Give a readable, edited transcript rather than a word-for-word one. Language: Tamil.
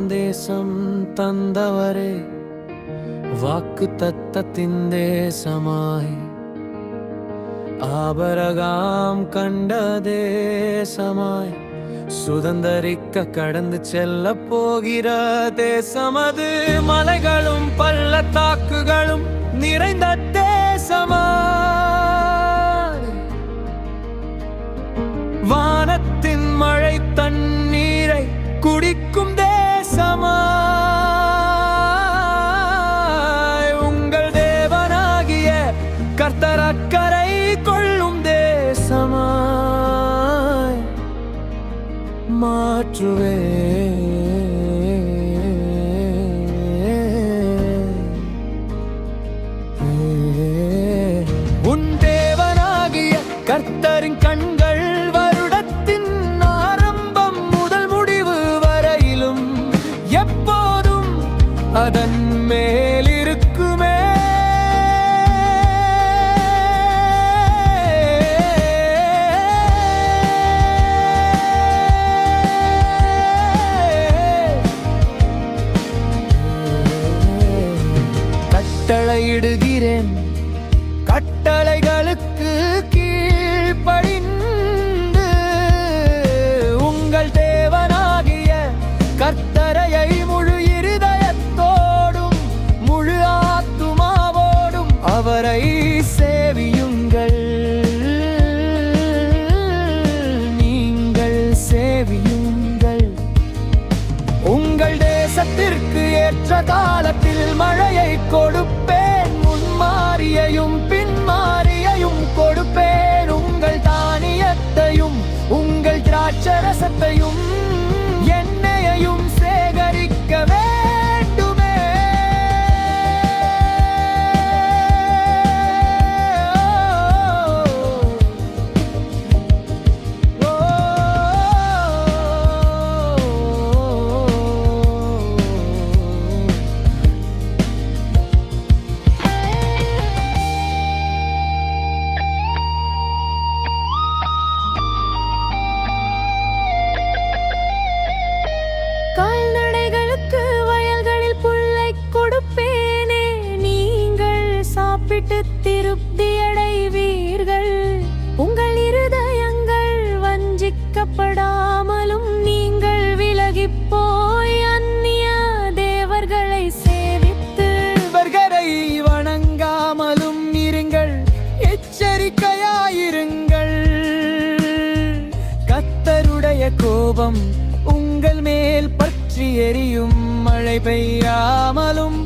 கானான் தேசம் தந்தவரே, வாக்கு தத்தத்தின் தேசமாய் ஆபரகாம் கண்ட தேசமாய் சுதந்தரிக்க கடந்து செல்ல போகிற தேசமது. மலைகளும் பள்ளத்தாக்குகளும் நிறைந்த தேசமாய், வானத்தின் மழை தண்ணீரை குடிக்கும் தேசமாய், உங்கள் தேவனாகிய கர்த்தர் அக்கறை கொள்ளும் தேசமாய் மாற்றுவே. உன் தேவனாகிய கர்த்தரின் கண்கள் வருடத்தின் ஆரம்பம் முதல் முடிவு வரையிலும் எப்போதும் அதன் மேல் இருக்குமே. கட்டளையிடுகிறேன், கட்டளைகளுக்கு கீழ்ப்படிந்து உங்கள் தேவனாகிய கர்த்தரையை முழு இருதயத்தோடும் முழு ஆத்துமாவோடும் அவரை சேவியுங்கள். நீங்கள் சேவியுங்கள். உங்கள் தேசத்திற்கு ஏற்ற காலத்தில் மழையை கொடுப்பேன், முன்மாரியையும் பின்மாரியையும் கொடுப்பேன். உங்கள் தானியத்தையும் உங்கள் திராட்சரசத்தையும் எண்ணெயையும் சேகரிக்க வேண்டுமே. கால்நடைகளுக்கு வயல்களில் புல்லை கொடுப்பேனே, நீங்கள் சாப்பிட்டு திருப்தி அடைவீர்கள். உங்கள் இருதயங்கள் வஞ்சிக்கப்படாமலும் நீங்கள் விலகிப் போய் அந்நிய தேவர்களை சேவித்து அவர்களை வணங்காமலும் இருங்கள். எச்சரிக்கையாயிருங்கள். கர்த்தருடைய கோபம் உங்கள் மேல் பற்றி எரியும், மழை பெய்யாமலும்